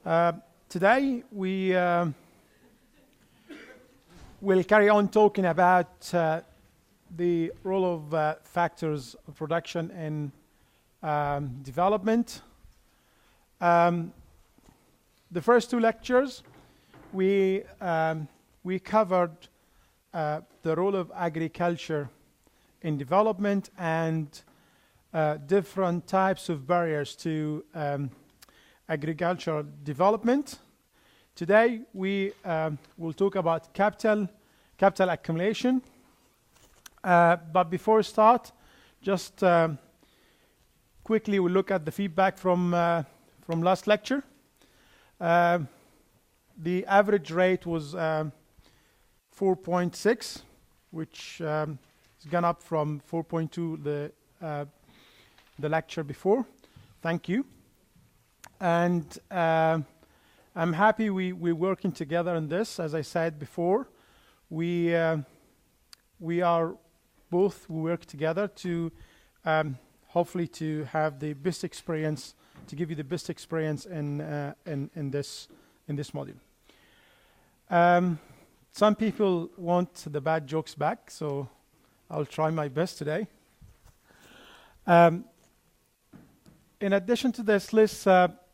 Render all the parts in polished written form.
Today we will carry on talking about the role of factors of production in development. The first two lectures we covered the role of agriculture in development and different types of barriers to agricultural development. Today we will talk about capital accumulation. But before we start, just quickly we'll look at the feedback from last lecture. The average rate was 4.6, which has gone up from 4.2 the lecture before. Thank you. And I'm happy we're working together on this. As I said before, we work together to hopefully to have the best experience, to give you the best experience in this module. Some people want the bad jokes back, so I'll try my best today. In addition to this, let's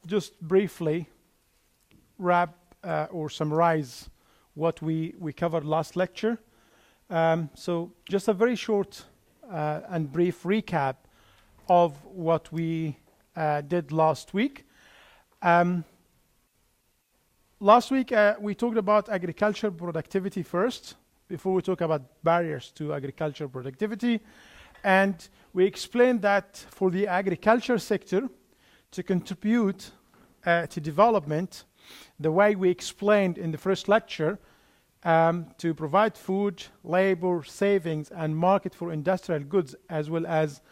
just briefly wrap or summarize what we covered last lecture. So just a very short and brief recap of what we did last week. Last week we talked about agricultural productivity first, before we talk about barriers to agricultural productivity. And we explained that for the agriculture sector to contribute to development, the way we explained in the first lecture, to provide food, labor, savings, and market for industrial goods, as well as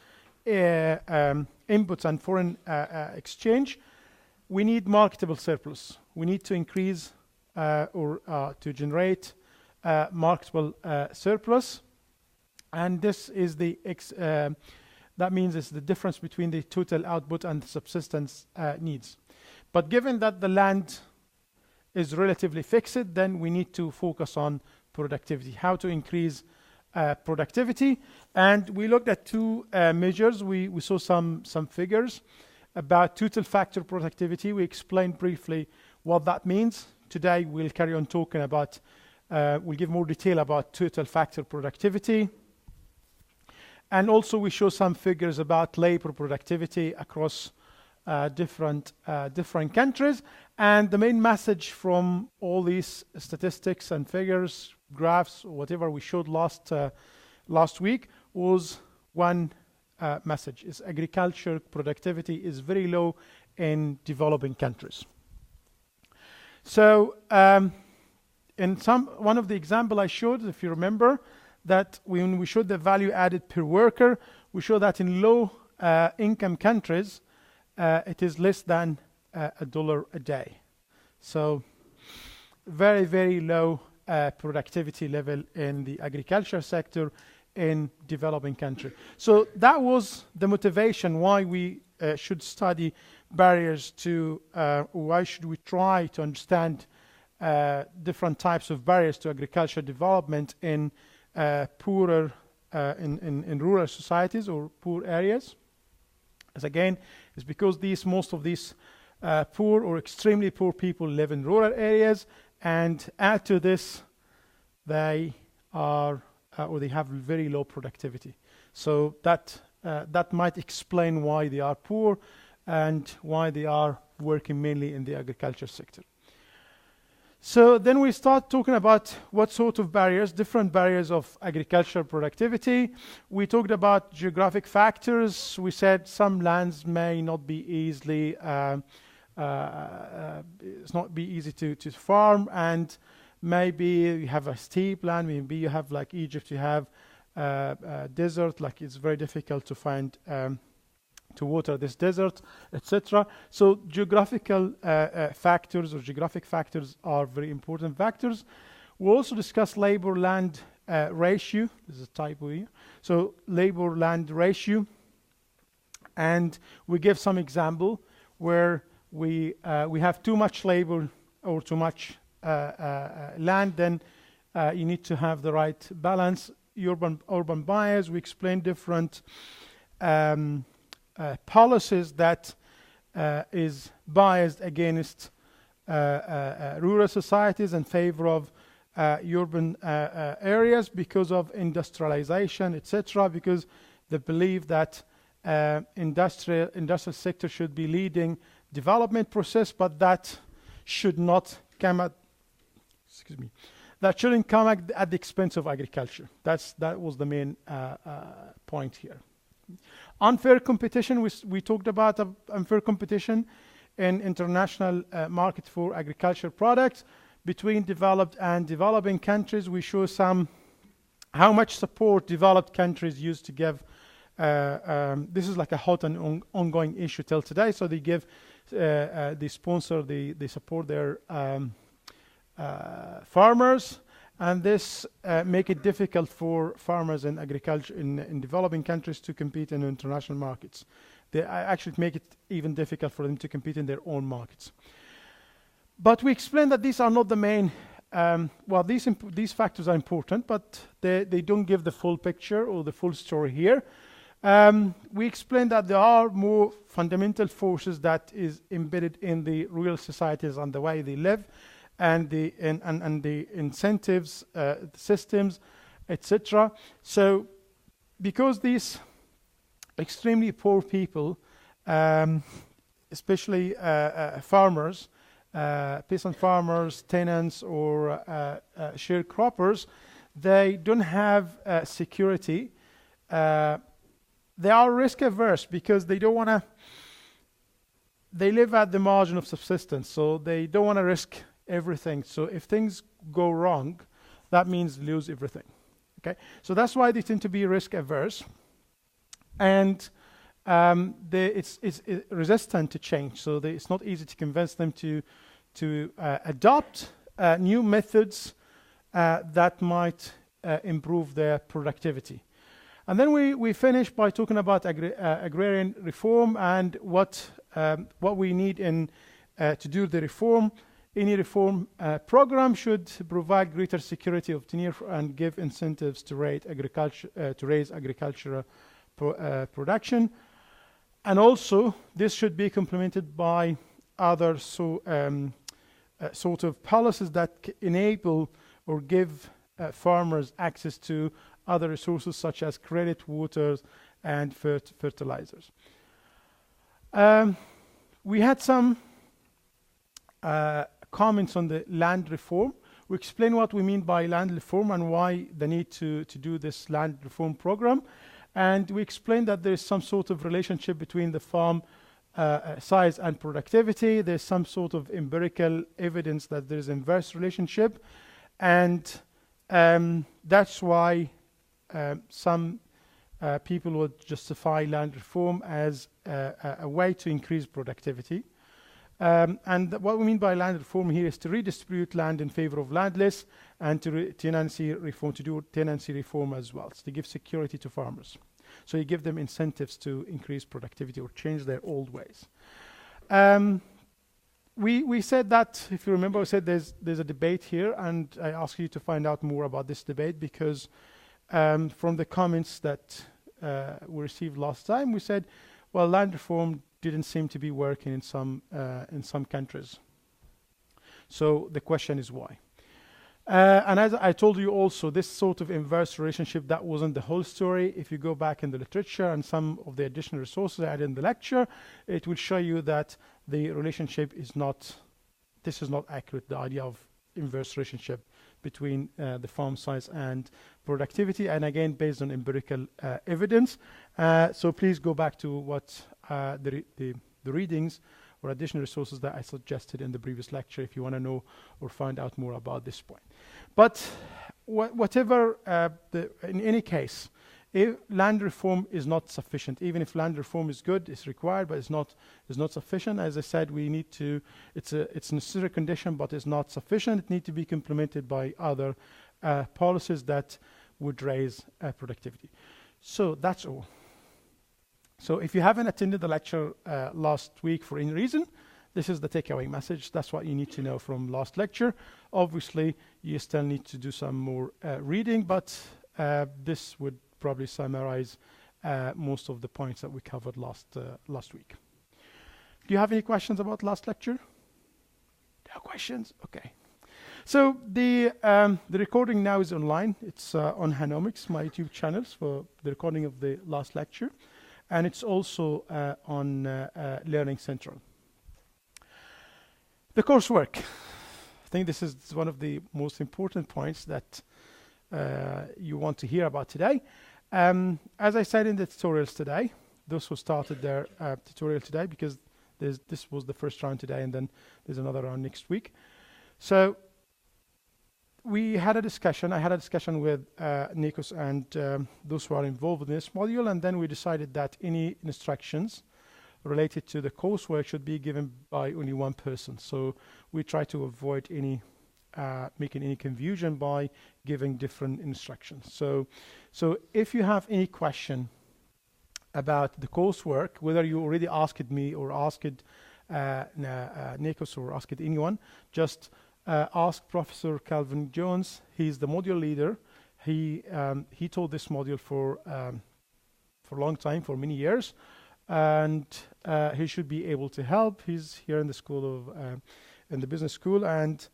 inputs and foreign exchange, we need marketable surplus. We need to increase or to generate marketable surplus. And this is that means it's the difference between the total output and the subsistence needs. But given that the land is relatively fixed, then we need to focus on productivity, how to increase productivity. And we looked at two measures. We saw some figures about total factor productivity. We explained briefly what that means. Today we'll carry on talking about, we'll give more detail about total factor productivity. And also we show some figures about labor productivity across different countries. And the main message from all these statistics and figures, graphs, or whatever we showed last week was one message: is agriculture productivity is very low in developing countries. So in one of the example I showed, if you remember, that when we showed the value added per worker, we show that in low income countries it is less than $1 a day. So very, very low productivity level in the agriculture sector in developing country. So that was the motivation why we should study barriers to, why should we try to understand different types of barriers to agriculture development in poorer, in rural societies or poor areas. As again, it's because most of these poor or extremely poor people live in rural areas, and add to this, they are or they have very low productivity. So that might explain why they are poor and why they are working mainly in the agriculture sector. So then we start talking about what sort of barriers, different barriers of agricultural productivity. We talked about geographic factors. We said some lands may not be easily, it's not be easy to farm, and maybe you have a steep land, maybe you have, like Egypt, you have a desert, like it's very difficult to find to water this desert, etc. So geographical factors or geographic factors are very important factors. We'll also discuss labor-land ratio. This is a typo here. So labor-land ratio. And we give some example where we have too much labor or too much land, then you need to have the right balance. Urban bias, we explain different policies that is biased against rural societies in favor of urban areas because of industrialization, etc., because they believe that industrial sector should be leading development process, but that should not come at, that shouldn't come at the expense of agriculture. That was the main point here. Unfair competition, we talked about unfair competition in international market for agricultural products between developed and developing countries. We show how much support developed countries used to give. This is like a hot and ongoing issue till today. So they give, they sponsor, they support their farmers, and this make it difficult for farmers in agriculture in developing countries to compete in international markets. They actually make it even difficult for them to compete in their own markets. But we explain that these are not the main. Well, these factors are important, but they don't give the full picture or the full story here. We explain that there are more fundamental forces that is embedded in the rural societies and the way they live, and the incentives, systems, etc. So, because these extremely poor people, especially farmers, peasant farmers, tenants, or sharecroppers, they don't have security. They are risk averse because they don't want to. They live at the margin of subsistence, so they don't want to risk everything. So if things go wrong, that means lose everything. Okay, so that's why they tend to be risk averse, and it's resistant to change. So it's not easy to convince them to adopt new methods that might improve their productivity. And then we finish by talking about agrarian reform and what we need to do the reform. Any reform program should provide greater security of tenure and give incentives to raise agricultural production. And also, this should be complemented by other sort of policies that enable or give farmers access to other resources such as credit, water, and fertilizers. We had some comments on the land reform. We explain what we mean by land reform and why the need to do this land reform program. And we explain that there is some sort of relationship between the farm size and productivity. There's some sort of empirical evidence that there's inverse relationship. And that's why some people would justify land reform as a way to increase productivity. And what we mean by land reform here is to redistribute land in favor of landless, and to tenancy reform, to do tenancy reform as well, so to give security to farmers. So you give them incentives to increase productivity or change their old ways. We said that, if you remember, we said there's a debate here, and I asked you to find out more about this debate because from the comments that we received last time, we said, well, land reform didn't seem to be working in some countries. So the question is why? And as I told you also, this sort of inverse relationship, that wasn't the whole story. If you go back in the literature and some of the additional resources I added in the lecture, it will show you that the relationship is not, this is not accurate, the idea of inverse relationship between the farm size and productivity, and again, based on empirical evidence. So please go back to what the readings or additional resources that I suggested in the previous lecture if you want to know or find out more about this point. But whatever, in any case, if land reform is not sufficient, even if land reform is good, it's required, but it's not sufficient. As I said, we need to, it's a necessary condition, but it's not sufficient. It needs to be complemented by other policies that would raise productivity. So that's all. So if you haven't attended the lecture last week for any reason, This is the takeaway message. That's what you need to know from last lecture. Obviously, you still need to do some more reading, but this would probably summarize most of the points that we covered last week. Do you have any questions about last lecture? No questions? Okay. So the recording now is online. It's on Hanomics, my YouTube channels, for the recording of the last lecture. And it's also on Learning Central. The coursework. I think this is one of the most important points that you want to hear about today. As I said in the tutorials today, those who started their tutorial today, because this was the first round today, and then there's another round next week. So we had a discussion. I had a discussion with Nikos and those who are involved in this module, and then we decided that any instructions related to the coursework should be given by only one person. So we try to avoid any making any confusion by giving different instructions. So if you have any question about the coursework, whether you already asked me or asked Nikos or asked anyone, just ask Professor Calvin Jones. He's the module leader. He taught this module for a long time, for many years, and he should be able to help. He's here in the school of in the business school, and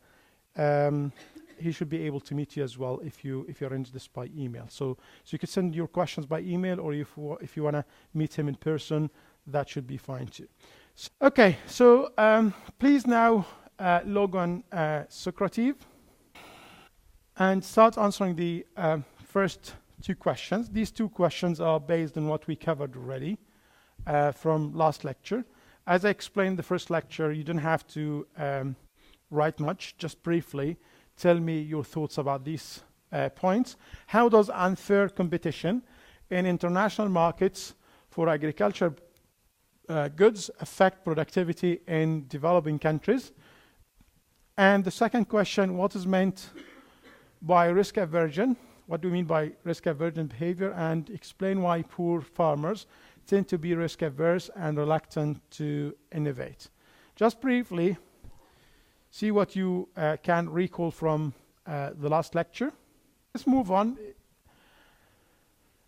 he should be able to meet you as well if you arrange this by email. So you can send your questions by email, or if you want to meet him in person, that should be fine too. Okay, so please now log on Socrative and start answering the first two questions. These two questions are based on what we covered already from last lecture. As I explained in the first lecture, you don't have to write much, just briefly tell me your thoughts about these points. How does unfair competition in international markets for agriculture goods affect productivity in developing countries? And the second question, what is meant by risk aversion? What do we mean by risk aversion behavior? And explain why poor farmers tend to be risk averse and reluctant to innovate. Just briefly, see what you can recall from the last lecture. Let's move on.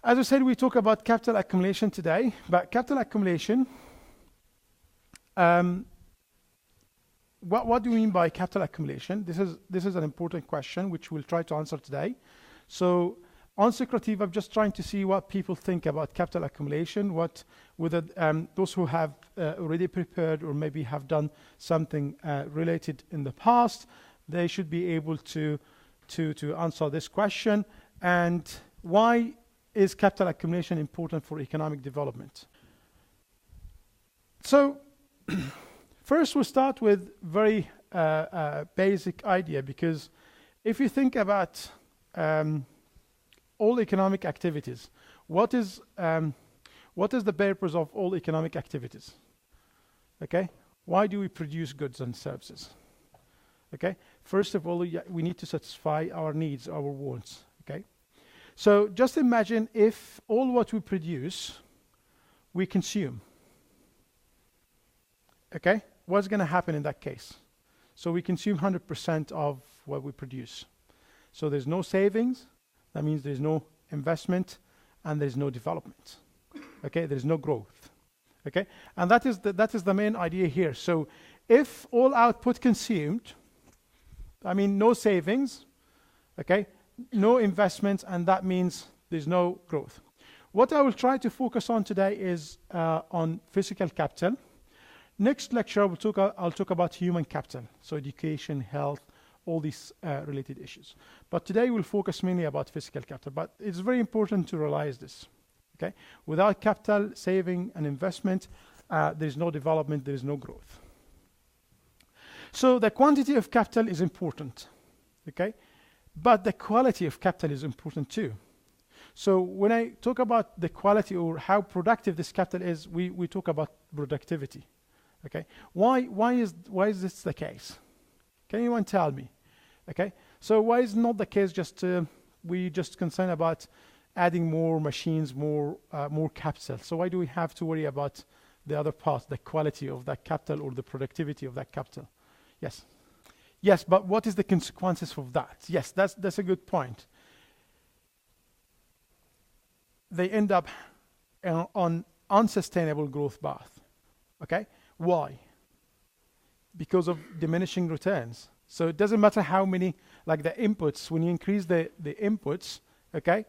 As I said, we talk about capital accumulation today, but capital accumulation, what do we mean by capital accumulation? This is an important question which we'll try to answer today. So on Socrative, I'm just trying to see what people think about capital accumulation, whether those who have already prepared or maybe have done something related in the past, they should be able to answer this question. And why is capital accumulation important for economic development? So first we'll start with very basic idea, because if you think about all economic activities, what is the purpose of all economic activities? Okay, why do we produce goods and services? Okay, first of all, we need to satisfy our needs, our wants. Okay, so just imagine if all what we produce we consume. Okay, what's going to happen in that case? So we consume 100% of what we produce. So there's no savings. That means there's no investment and there's no development. Okay, there's no growth. Okay, and that is the main idea here. So if all output consumed, I mean no savings, okay, no investments, and that means there's no growth. What I will try to focus on today is on physical capital. Next lecture I'll talk about human capital, so education, health, all these related issues. But today we'll focus mainly about physical capital. But it's very important to realize this. Okay, without capital, saving, and investment, there's no development, there's no growth. So the quantity of capital is important. Okay, but the quality of capital is important too. So when I talk about the quality or how productive this capital is, we talk about productivity. Okay, why is this the case? Can anyone tell me? Okay, so why is not the case just we just concerned about adding more machines, more capital? So why do we have to worry about the other part, the quality of that capital or the productivity of that capital. Yes. Yes, but what is the consequences of that? Yes, that's a good point. They end up on unsustainable growth path. Okay? Why? Because of diminishing returns. So it doesn't matter how many, like the inputs, when you increase the inputs, okay,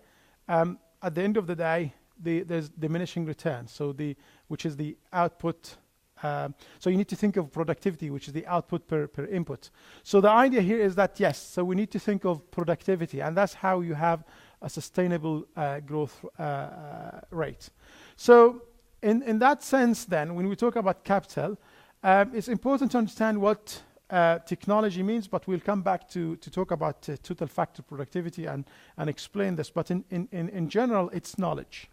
at the end of the day, there's diminishing returns. So which is the output. So you need to think of productivity, which is the output per input. So the idea here is that, yes, so we need to think of productivity, and that's how you have a sustainable growth rate. So in that sense, then, when we talk about capital, it's important to understand what technology means, but we'll come back to talk about total factor productivity and explain this. But in general, it's knowledge.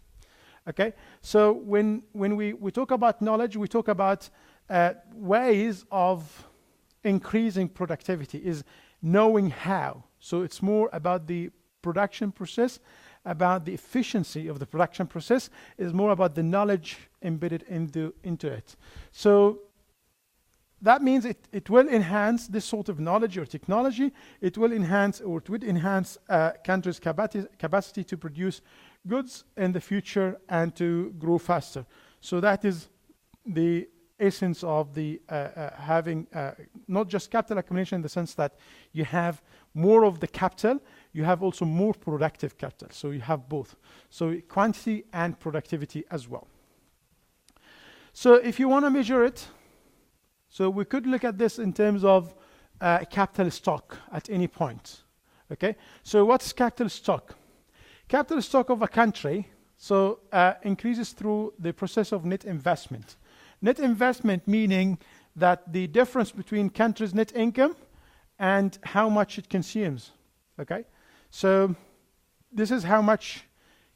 Okay, so when we talk about knowledge, we talk about ways of increasing productivity, is knowing how. So it's more about the production process, about the efficiency of the production process, is more about the knowledge embedded into it. So that means it will enhance this sort of knowledge or technology. It will enhance, or it would enhance countries' capacity to produce goods in the future and to grow faster. So that is the essence of the having not just capital accumulation in the sense that you have more of the capital, you have also more productive capital. So you have both. So quantity and productivity as well. So if you want to measure it, so we could look at this in terms of capital stock at any point. Okay, so what's capital stock? Capital stock of a country increases through the process of net investment. Net investment meaning that the difference between country's net income and how much it consumes. Okay, so this is how much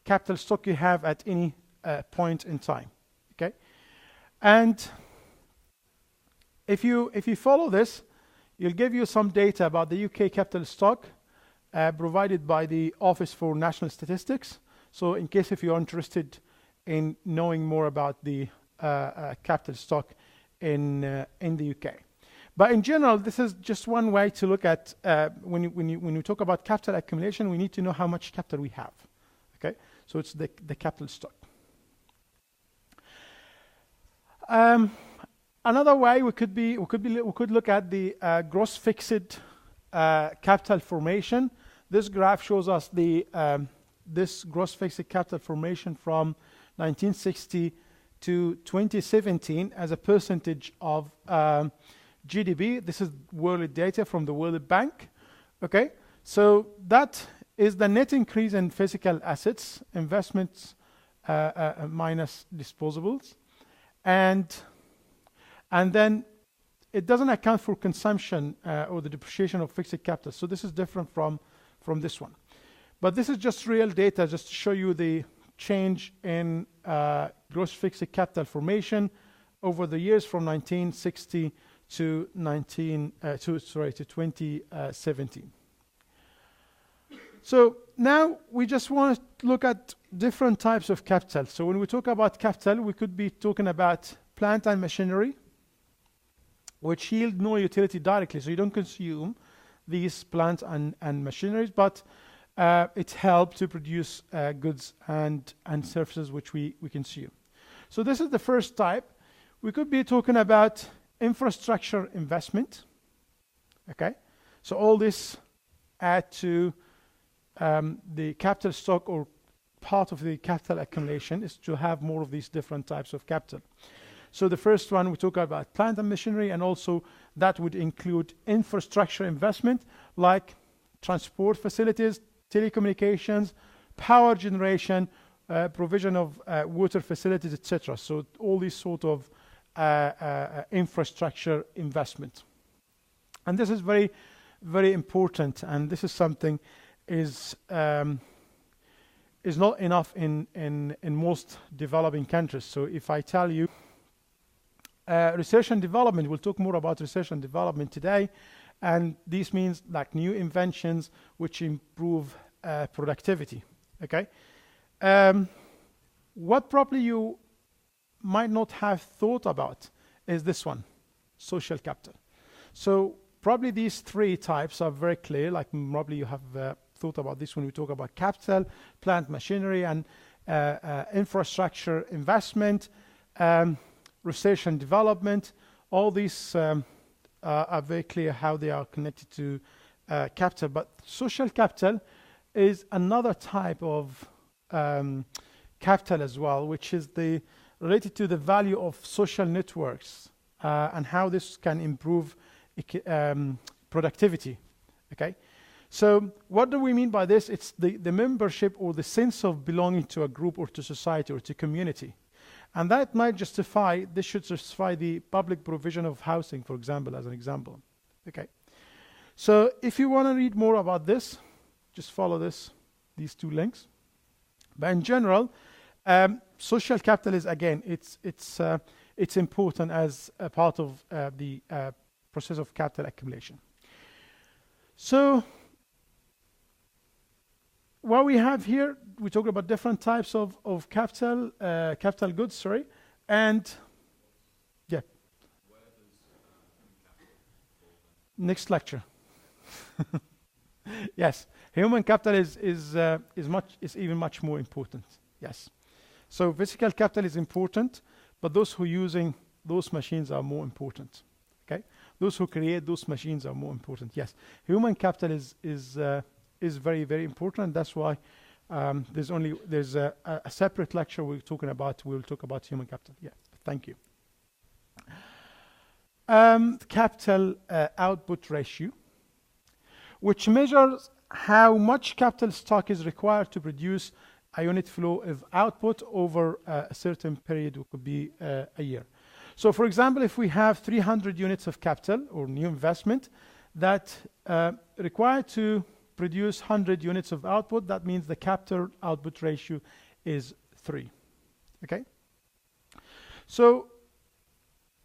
capital stock you have at any point in time. Okay, and if you follow this, it'll give you some data about the UK capital stock provided by the Office for National Statistics. So in case if you're interested in knowing more about the capital stock in the UK. But in general, this is just one way to look at when you talk about capital accumulation, we need to know how much capital we have. Okay, so it's the capital stock. Another way we could look at the gross fixed capital formation. This graph shows us the this gross fixed capital formation from 1960 to 2017 as a percentage of GDP. This is world data from the World Bank. Okay, so that is the net increase in physical assets, investments minus disposables, and then it doesn't account for consumption or the depreciation of fixed capital. So this is different from this one. But this is just real data, just to show you the change in gross fixed capital formation over the years from 1960 to 2017. So now we just want to look at different types of capital. So when we talk about capital, we could be talking about plant and machinery, which yield no utility directly. So you don't consume these plants and machineries, but it helps to produce goods and services which we consume. So this is the first type. We could be talking about infrastructure investment. Okay, so all this add to the capital stock, or part of the capital accumulation is to have more of these different types of capital. So the first one, we talk about plant and machinery, and also that would include infrastructure investment like transport facilities, telecommunications, power generation, provision of water facilities, etc. So all these sort of infrastructure investment. And this is very, very important, and this is something is not enough in most developing countries. So if I tell you research and development, we'll talk more about research and development today, and this means like new inventions which improve productivity. Okay, what probably you might not have thought about is this one, social capital. So probably these three types are very clear, like probably you have thought about this when we talk about capital, plant machinery, and infrastructure investment, research and development. All these are very clear how they are connected to capital. But social capital is another type of capital as well, which is related to the value of social networks and how this can improve productivity. Okay, so what do we mean by this? It's the membership or the sense of belonging to a group or to society or to community. And that might justify, this should justify the public provision of housing, for example, as an example. Okay, so if you want to read more about this, just follow these two links. But in general, social capital is, again, it's important as a part of the process of capital accumulation. So what we have here, we talk about different types of capital goods, sorry, and yeah. Next lecture. Yes, human capital is even much more important. Yes, so physical capital is important, but those who are using those machines are more important. Okay, those who create those machines are more important. Yes, human capital is very, very important, and that's why there's a separate lecture we'll talk about human capital. Yeah, thank you. Capital output ratio, which measures how much capital stock is required to produce a unit flow of output over a certain period, it could be a year. So for example, if we have 300 units of capital or new investment that required to produce 100 units of output, that means the capital output ratio is 3. Okay? So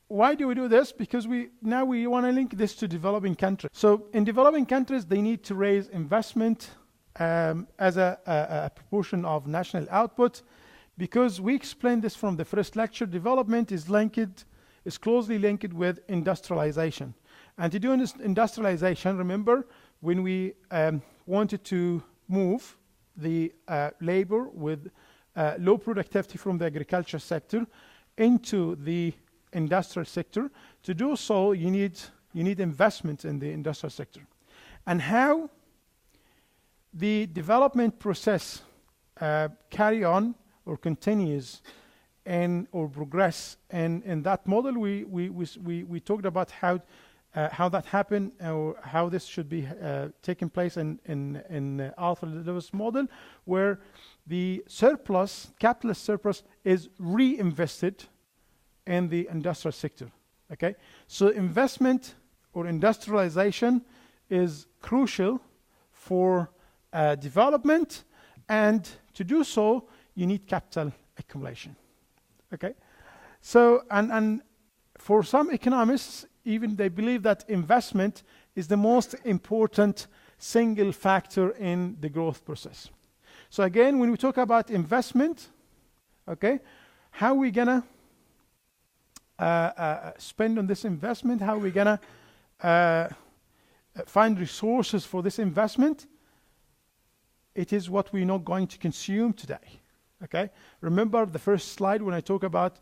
why do we do this? Because now we want to link this to developing countries. So in developing countries, they need to raise investment as a proportion of national output, because we explained this from the first lecture. Development is closely linked with industrialization. And to do industrialization, remember, when we wanted to move the labor with low productivity from the agriculture sector into the industrial sector, to do so, you need investment in the industrial sector. And how the development process carry on or continues or progress in that model, we talked about how that happened, or how this should be taking place in Arthur Lewis model, where the surplus, capitalist surplus, is reinvested in the industrial sector. Okay, so investment or industrialization is crucial for development, and to do so, you need capital accumulation. Okay, so and for some economists, even they believe that investment is the most important single factor in the growth process. So again, when we talk about investment, okay, how are we gonna spend on this investment? How are we gonna find resources for this investment? It is what we're not going to consume today. Okay, remember the first slide when I talk about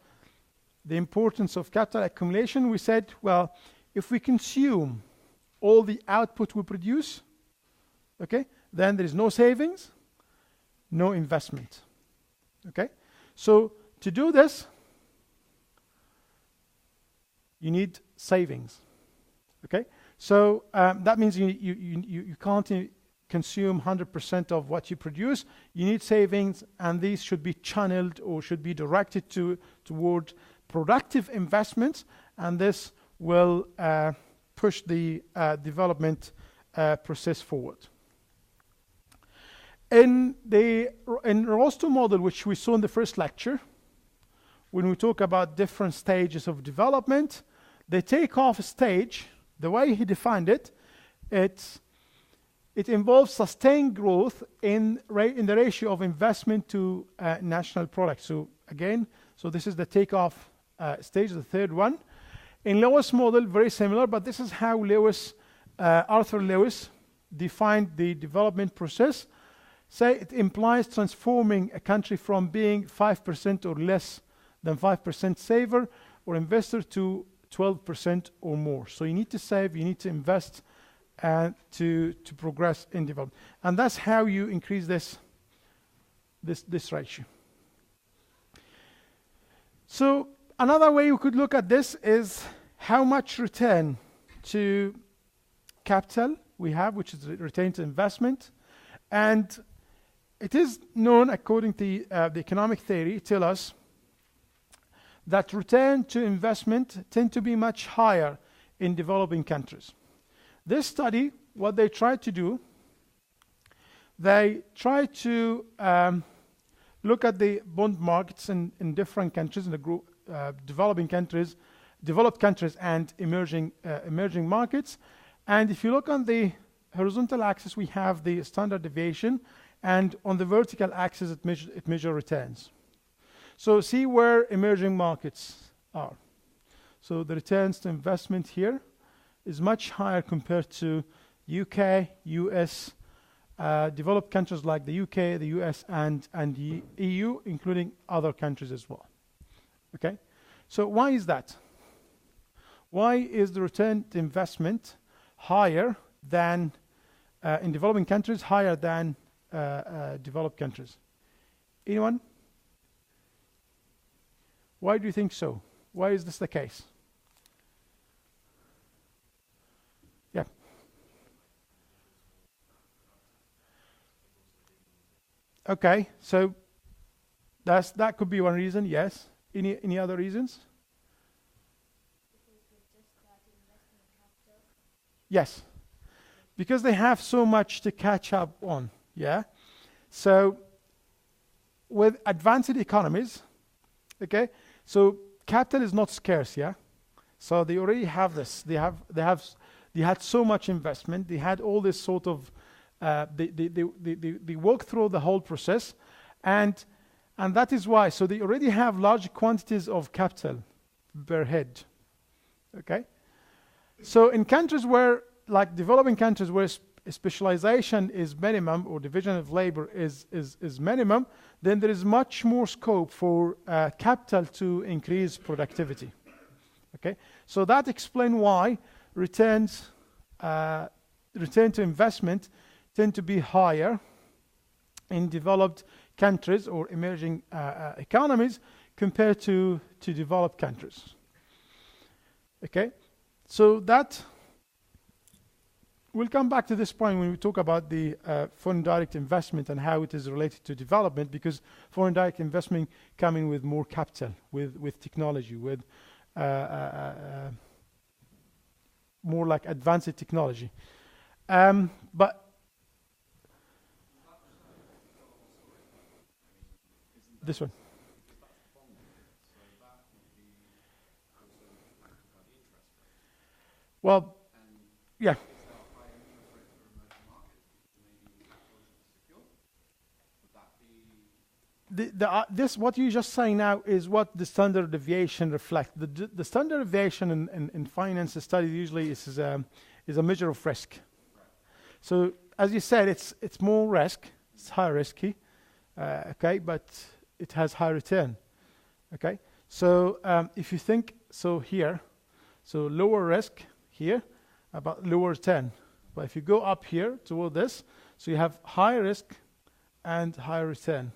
the importance of capital accumulation? We said, well, if we consume all the output we produce, okay, then there is no savings, no investment. Okay, so to do this, you need savings. Okay, so that means you can't consume 100% of what you produce. You need savings, and these should be channeled or should be directed toward productive investments, and this will push the development process forward. In Rostow model, which we saw in the first lecture, when we talk about different stages of development, the takeoff stage, the way he defined it, it involves sustained growth in the ratio of investment to national product. So again, So this is the takeoff stage, the third one. In Lewis' model, very similar, but this is how Arthur Lewis defined the development process. Say it implies transforming a country from being 5% or less than 5% saver or investor to 12% or more. So you need to save, you need to invest to progress in development. And that's how you increase this ratio. So another way you could look at this is how much return to capital we have, which is return to investment. And it is known, according to the economic theory, tell us that return to investment tend to be much higher in developing countries. This study, what they tried to do, they tried to look at the bond markets in different countries, in the group, developed countries and emerging markets. And if you look on the horizontal axis, we have the standard deviation, and on the vertical axis, it measures returns. So see where emerging markets are. So the returns to investment here is much higher compared to UK, US, developed countries like the UK, the US, and the EU, including other countries as well. Okay? So why is that? Why is the return to investment higher than in developing countries, higher than developed countries? Anyone? Why do you think so? Why is this the case? Yeah. Okay, so that could be one reason, yes. Any other reasons? Yes. Because they have so much to catch up on, yeah? So with advanced economies, okay, so capital is not scarce, yeah? So they already have this. They had so much investment. They had all this sort of, they work through the whole process, and that is why. So they already have large quantities of capital per head, okay? So in countries where, like developing countries where specialization is minimum or division of labor is minimum, then there is much more scope for capital to increase productivity. Okay, so that explains why return to investment tend to be higher in developed countries or emerging economies compared to developed countries. Okay, so that we'll come back to this point when we talk about the foreign direct investment and how it is related to development, because foreign direct investment coming with more capital, with technology, with more like advanced technology. But this one. Well, yeah. This what you just saying now is what the standard deviation reflects. The standard deviation in finance study usually is a measure of risk. So as you said, it's more risk, it's high risky, okay, but it has high return, okay. So if you think so here, so lower risk here, about lower return. But if you go up here toward this, so you have high risk and high return.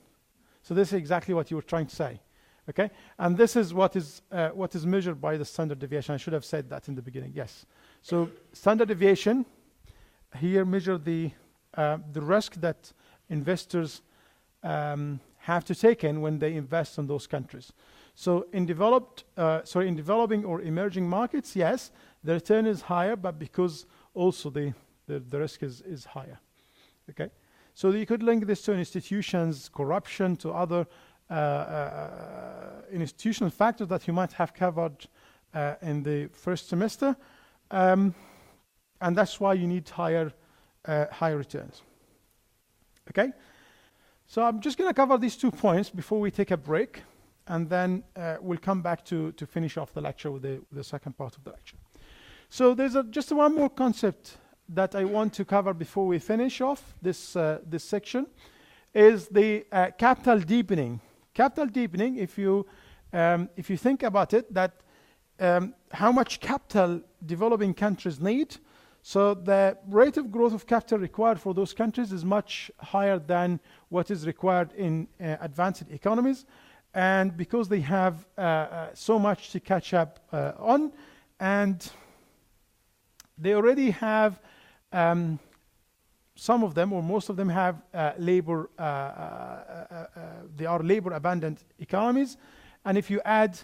So this is exactly what you were trying to say, okay? And this is what is measured by the standard deviation. I should have said that in the beginning, yes. So standard deviation here measure the risk that investors have to take in when they invest in those countries. So in developing or emerging markets, yes, the return is higher, but because also the risk is higher, okay? So you could link this to institutions, corruption, to other institutional factors that you might have covered in the first semester, and that's why you need higher returns. Okay, so I'm just going to cover these 2 points before we take a break. and then we'll come back to finish off the lecture with the second part of the lecture. So there's just one more concept that I want to cover before we finish off this section, is the capital deepening. Capital deepening, if you think about it, that how much capital developing countries need. So the rate of growth of capital required for those countries is much higher than what is required in advanced economies. And because they have so much to catch up on, and they already have, some of them or most of them have labor, they are labor abundant economies. And if you add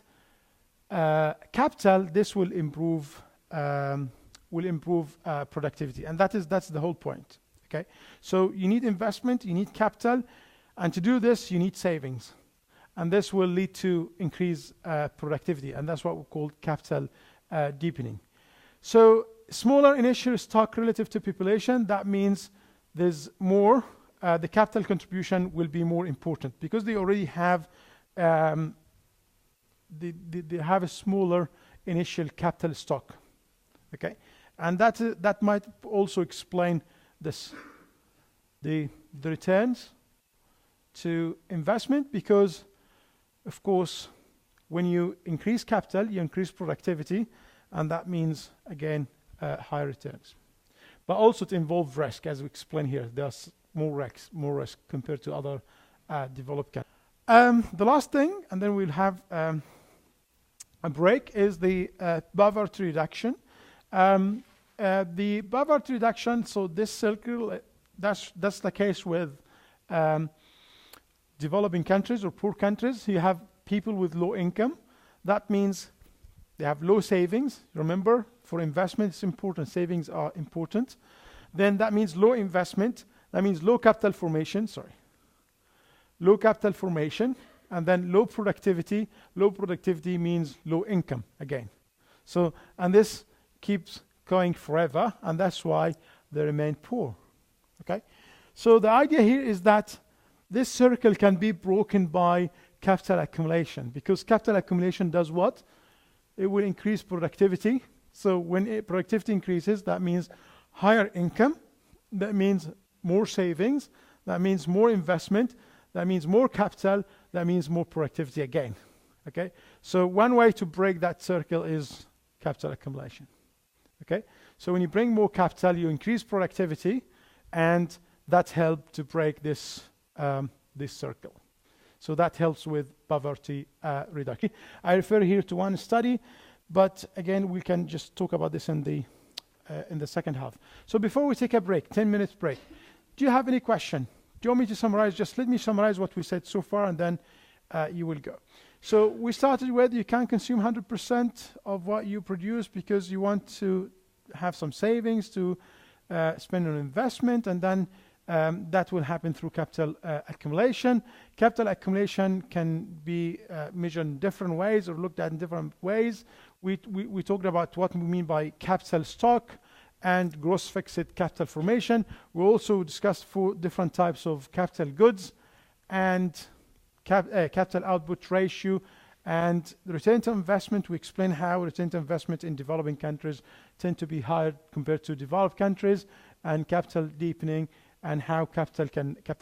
capital, this will improve productivity, and that's the whole point. Okay, so you need investment, you need capital, and to do this you need savings, and this will lead to increased productivity, and that's what we call capital deepening. So smaller initial stock relative to population, that means there's more, the capital contribution will be more important because they already have they have a smaller initial capital stock. Okay, and that might also explain this, the returns to investment, because of course when you increase capital you increase productivity, and that means again higher returns. But also it involves risk, as we explain here. There's more risk compared to other developed countries. The last thing, and then we'll have a break, is the poverty reduction. The poverty reduction, so this circle, that's the case with developing countries or poor countries. You have people with low income. That means they have low savings. Remember, for investment it's important, savings are important. Then that means low investment. That means low capital formation, low capital formation, and then low productivity. Low productivity means low income again. So, and this keeps going forever, and that's why they remain poor. Okay, so the idea here is that this circle can be broken by capital accumulation, because capital accumulation does what? It will increase productivity. So when productivity increases, that means higher income, that means more savings, that means more investment, that means more capital, that means more productivity again. Okay, so one way to break that circle is capital accumulation. Okay, so when you bring more capital, you increase productivity, and that helps to break this this circle. So that helps with poverty reduction. I refer here to one study, but again, we can just talk about this in the second half. So before we take a break, 10 minutes break, do you have any question? Do you want me to summarize? Just let me summarize what we said so far, and then you will go. So we started with you can't consume 100% of what you produce because you want to have some savings to spend on investment, and then that will happen through capital accumulation. Capital accumulation can be measured in different ways or looked at in different ways. We talked about what we mean by capital stock and gross fixed capital formation. We also discussed 4 different types of capital goods and capital output ratio, and the return to investment. We explain how return to investment in developing countries tend to be higher compared to developed countries, and capital deepening, and how capital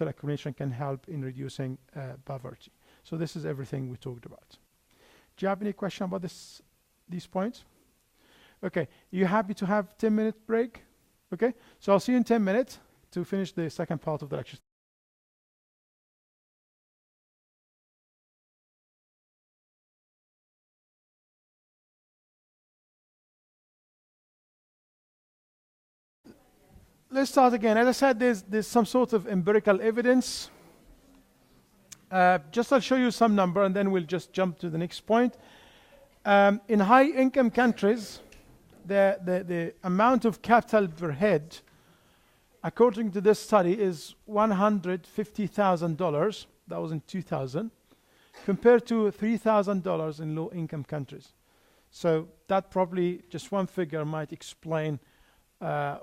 accumulation can help in reducing poverty. So this is everything we talked about. Do you have any question about these points? Okay, you happy to have 10-minute break? Okay, so I'll see you in 10 minutes to finish the second part of the lecture. Let's start again. As I said, there's some sort of empirical evidence. Just I'll show you some number, and then we'll just jump to the next point. In high-income countries, the amount of capital per head, according to this study, is $150,000. That was in 2000, compared to $3,000 in low-income countries. So that probably just one figure might explain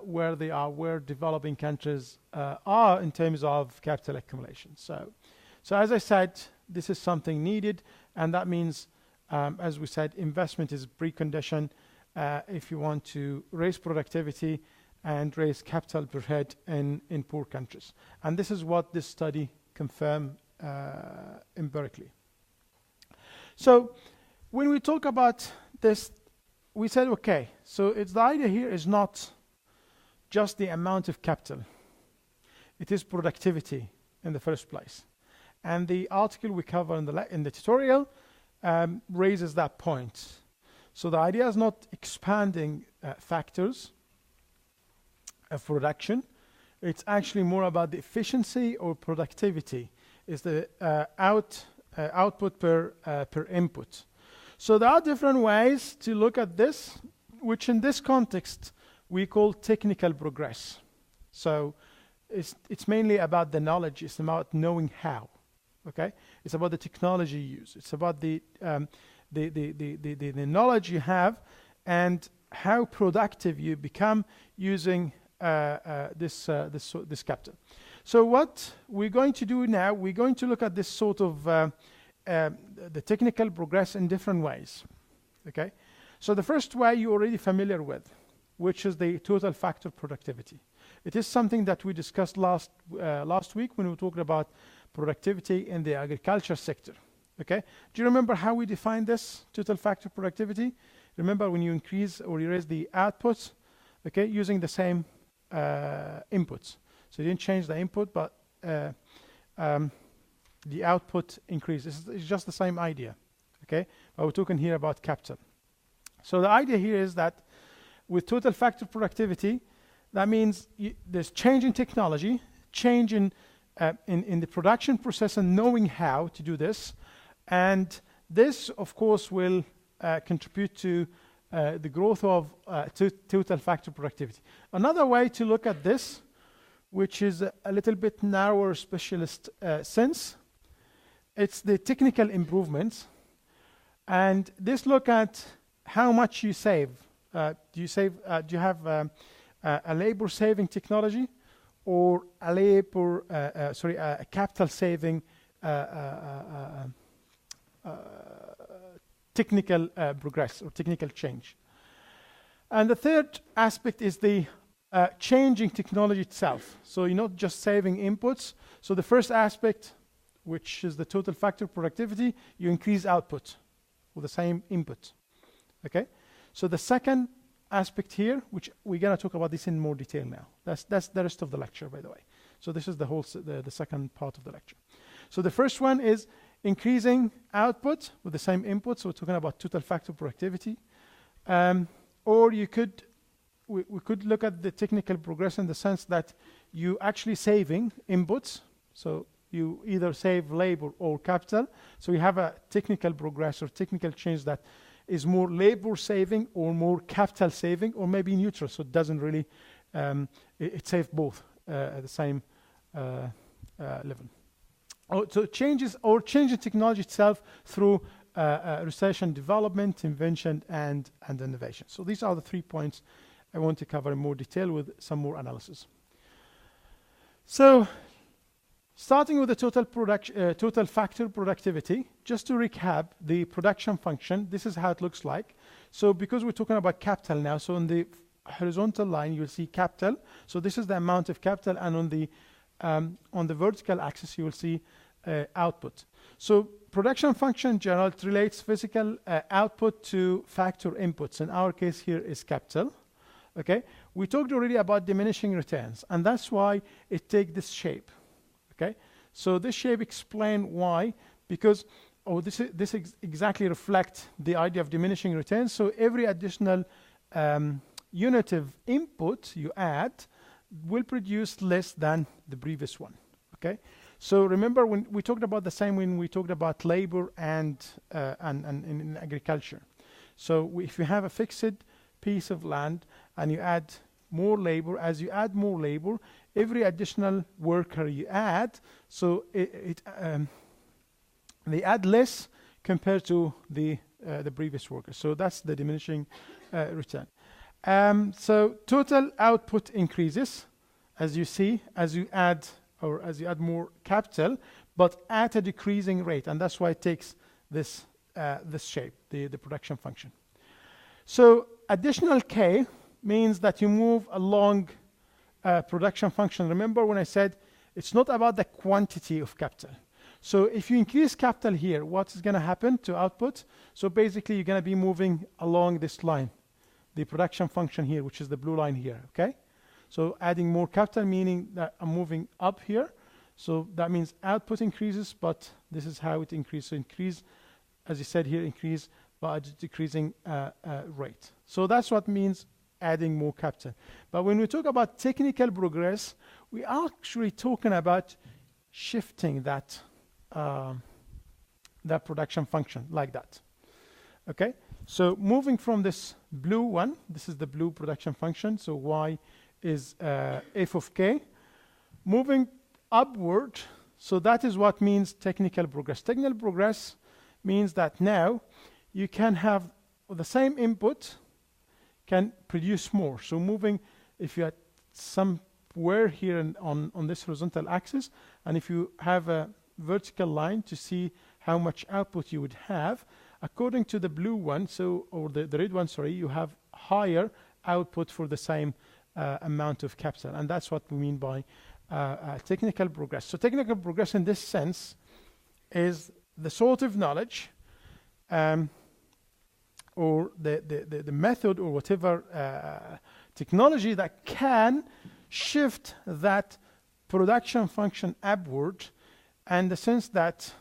where they are, where developing countries are in terms of capital accumulation. So as I said, this is something needed, and that means, as we said, investment is a precondition if you want to raise productivity and raise capital per head in poor countries. And this is what this study confirmed empirically. So when we talk about this, we said, okay, so the idea here is not just the amount of capital. It is productivity in the first place. And the article we cover in the tutorial raises that point. So the idea is not expanding factors of production. It's actually more about the efficiency or productivity. Is the output per input. So there are different ways to look at this, which in this context we call technical progress. So it's mainly about the knowledge. It's about knowing how. Okay, it's about the technology you use. It's about the knowledge you have and how productive you become using this capital. So what we're going to do now, we're going to look at this sort of the technical progress in different ways. Okay, so the first way you're already familiar with, which is the total factor productivity. It is something that we discussed last week when we were talking about productivity in the agriculture sector. Okay, do you remember how we defined this total factor productivity? Remember when you increase or you raise the outputs, okay, using the same inputs. So you didn't change the input, but the output increases. It's just the same idea, okay? But we're talking here about capital. So the idea here is that with total factor productivity, that means there's change in technology, change in the production process and knowing how to do this. And this, of course, will contribute to the growth of total factor productivity. Another way to look at this, which is a little bit narrower specialist sense, it's the technical improvements. And this look at how much you save. Do you have a labor saving technology or a capital saving technical progress or technical change? And the third aspect is the changing technology itself. So you're not just saving inputs. So the first aspect, which is the total factor productivity, you increase output with the same input. Okay. So the second aspect here, which we're going to talk about this in more detail now. That's the rest of the lecture, by the way. So this is the second part of the lecture. So the first one is increasing output with the same input. So we're talking about total factor productivity. Or we could look at the technical progress in the sense that you actually saving inputs. So you either save labor or capital. So you have a technical progress or technical change that is more labor saving or more capital saving or maybe neutral. So it doesn't really, it saves both at the same level. So changes or changing technology itself through research and development, invention, and innovation. So these are the 3 points I want to cover in more detail with some more analysis. So starting with the total factor productivity, just to recap the production function, this is how it looks like. So because we're talking about capital now, so on the horizontal line you'll see capital. So this is the amount of capital, and on the vertical axis you will see output. So production function in general, it relates physical output to factor inputs. In our case here is capital. Okay, we talked already about diminishing returns, and that's why it takes this shape. Okay, so this shape explains why, because this exactly reflects the idea of diminishing returns. So every additional unit of input you add will produce less than the previous one. Okay, so remember when we talked about the same when we talked about labor and in agriculture. So if you have a fixed piece of land and you add more labor, as you add more labor, every additional worker you add, so they add less compared to the previous worker. So that's the diminishing return. So total output increases, as you see, as you add more capital, but at a decreasing rate, and that's why it takes this this shape, the production function. So additional k means that you move along production function. Remember when I said it's not about the quantity of capital. So if you increase capital here, what is going to happen to output? So basically you're going to be moving along this line, the production function here, which is the blue line here, okay? So adding more capital, meaning that I'm moving up here. So that means output increases, but this is how it increases. So increase, as you said here, increase by a decreasing rate. So that's what means adding more capital. But when we talk about technical progress, we are actually talking about shifting that that production function like that. Okay, so moving from this blue one, this is the blue production function, so y is f of k, moving upward. So that is what means technical progress. Technical progress means that now you can have the same input can produce more. So moving, if you had somewhere here on this horizontal axis, and if you have a vertical line to see how much output you would have, according to the blue one, so or the red one, sorry, you have higher output for the same amount of capital, and that's what we mean by technical progress. So technical progress in this sense is the sort of knowledge or the method or whatever technology that can shift that production function upward, and the sense that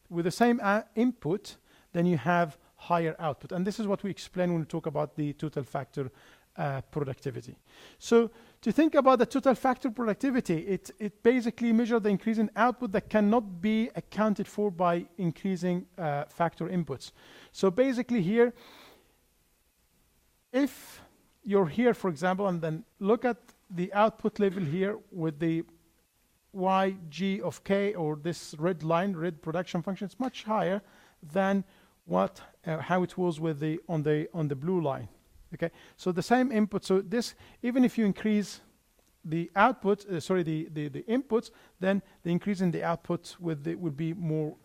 with the same input, then you have higher output. And this is what we explain when we talk about the total factor productivity. So to think about the total factor productivity, it basically measures the increase in output that cannot be accounted for by increasing factor inputs. So basically here, if you're here, for example, and then look at the output level here with the yg of k, or this red line, red production function, it's much higher than what how it was with the on the blue line. Okay, so the same input. So this, even if you increase the output, the inputs, then the increase in the output would be more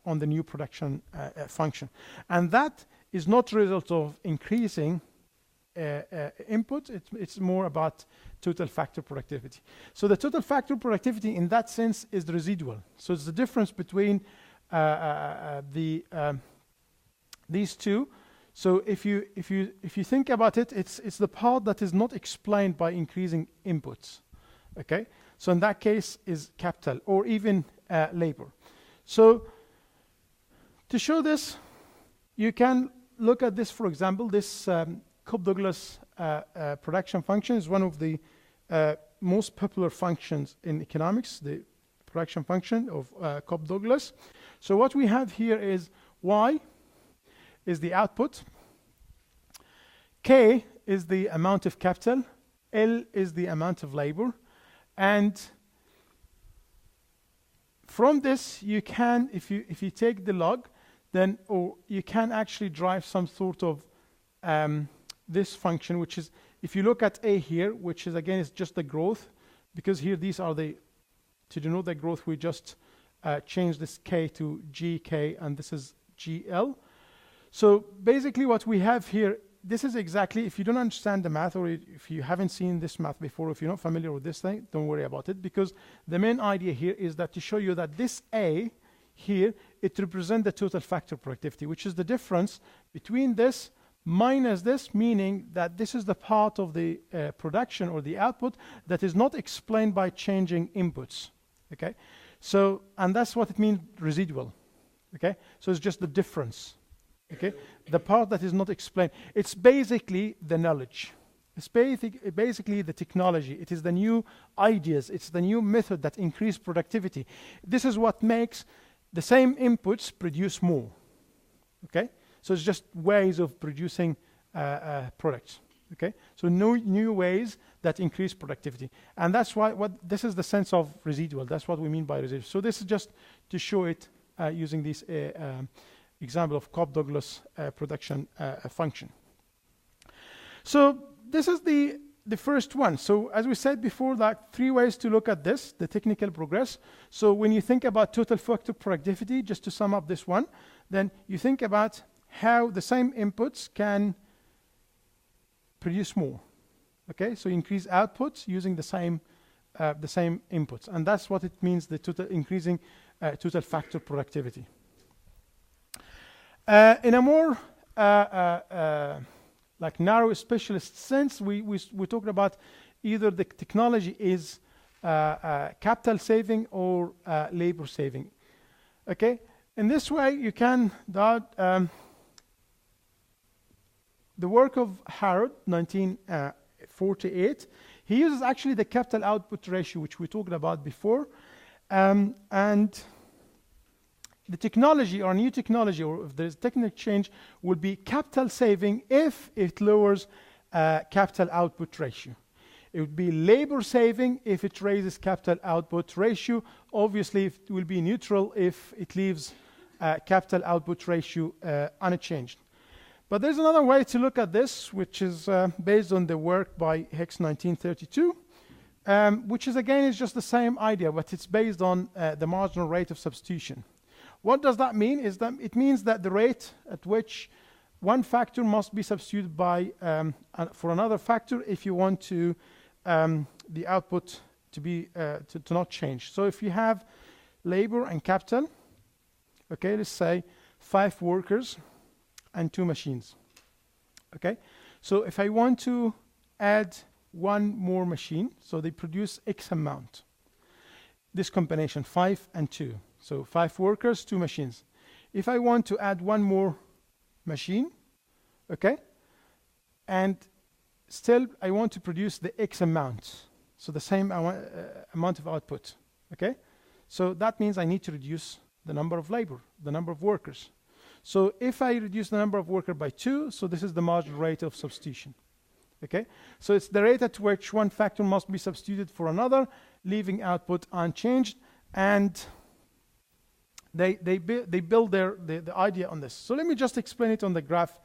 on the new production function, and that is not a result of increasing input. It's more about total factor productivity. So the total factor productivity in that sense is the residual. So it's the difference between these two. So if you think about it, it's the part that is not explained by increasing inputs. Okay, so in that case is capital or even labor. So to show this, you can look at this. For example, this Cobb-Douglas production function is one of the most popular functions in economics, the production function of Cobb-Douglas. So what we have here is y is the output, k is the amount of capital, L is the amount of labor, and from this you can, if you take the log, then you can actually drive some sort of this function, which is, if you look at a here, which is again is just the growth, because here these are the, to denote the growth we just change this k to gk, and this is gl. So basically what we have here, this is exactly, if you don't understand the math, or if you haven't seen this math before, if you're not familiar with this thing, don't worry about it, because the main idea here is that to show you that this a here, it represents the total factor productivity, which is the difference between this minus this, meaning that this is the part of the production or the output that is not explained by changing inputs. Okay, so, and that's what it means residual. Okay, so it's just the difference. Okay, the part that is not explained. It's basically the knowledge. It's basically the technology. It is the new ideas. It's the new method that increase productivity. This is what makes the same inputs produce more. Okay, so it's just ways of producing products. Okay, so new ways that increase productivity, and that's why this is the sense of residual. That's what we mean by residual. So this is just to show it using this example of Cobb-Douglas production function. So this is the the first one. So as we said before, that 3 ways to look at this, the technical progress. So when you think about total factor productivity, just to sum up this one, then you think about how the same inputs can produce more. Okay, so increase output using the same inputs, and that's what it means, the total increasing total factor productivity. In a more like narrow specialist sense, we talked about either the technology is capital saving or labor saving. Okay, in this way you can the work of Harrod, 1948. He uses actually the capital output ratio, which we talked about before, and the technology or new technology, or if there's technical change, will be capital saving if it lowers capital output ratio. It would be labor saving if it raises capital output ratio. Obviously, it will be neutral if it leaves capital output ratio unchanged. But there's another way to look at this, which is based on the work by Hicks, 1932, which is again is just the same idea, but it's based on the marginal rate of substitution. What does that mean? Is that it means that the rate at which one factor must be substituted by for another factor if you want to the output to be to not change. So if you have labor and capital, okay, let's say 5 workers and 2 machines. Okay, so if I want to add 1 more machine, so they produce X amount. This combination 5 and 2. So 5 workers, 2 machines. If I want to add 1 more machine, okay, and still I want to produce the X amount, so the same amount of output, okay, so that means I need to reduce the number of labor, the number of workers. So if I reduce the number of workers by 2, so this is the marginal rate of substitution. Okay, so it's the rate at which one factor must be substituted for another, leaving output unchanged, and they build the idea on this. So let me just explain it on the graph,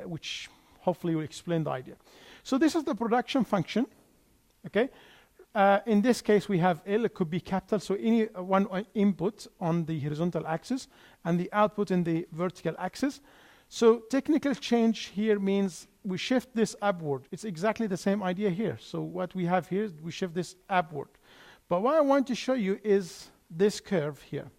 which hopefully will explain the idea. So this is the production function. Okay, in this case we have L. It could be capital, so any one input on the horizontal axis and the output in the vertical axis. So technical change here means we shift this upward. It's exactly the same idea here. So what we have here is we shift this upward. But what I want to show you is this curve here.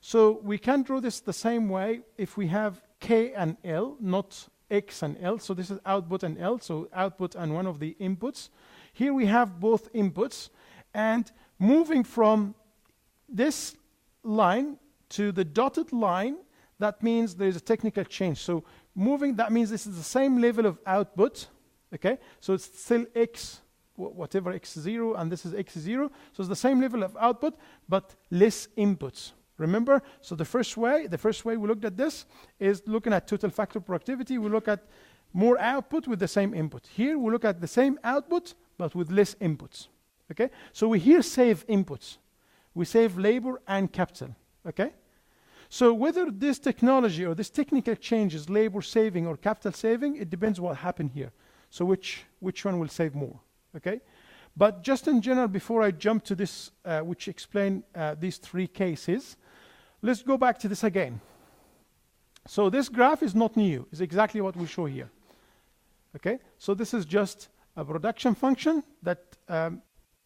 So we can draw this the same way if we have K and L, not X and L. So this is output and L, so output and one of the inputs. Here we have both inputs, and moving from this line to the dotted line, that means there's a technical change. So moving, that means this is the same level of output, okay? So it's still X, whatever X0, and this is X0. So it's the same level of output, but less inputs. Remember? So the first way we looked at this is looking at total factor productivity. We look at more output with the same input. Here we look at the same output, but with less inputs, okay? So we here save inputs. We save labor and capital, okay? So whether this technology or this technical change is labor saving or capital saving, it depends what happened here. So which one will save more, okay? But just in general, before I jump to this, which explain these 3 cases, let's go back to this again. So this graph is not new. It's exactly what we show here, okay? So this is just a production function that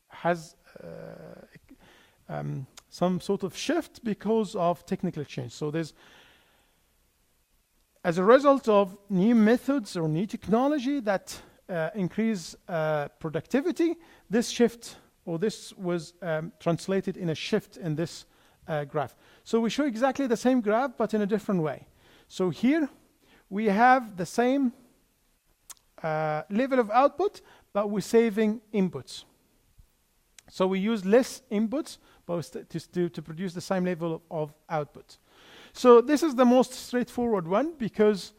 has some sort of shift because of technical change. So there's, as a result of new methods or new technology that increase productivity, this shift, or this was translated in a shift in this graph. So we show exactly the same graph, but in a different way. So here we have the same level of output, but we're saving inputs. So we use less inputs, but to produce the same level of output. So this is the most straightforward one, because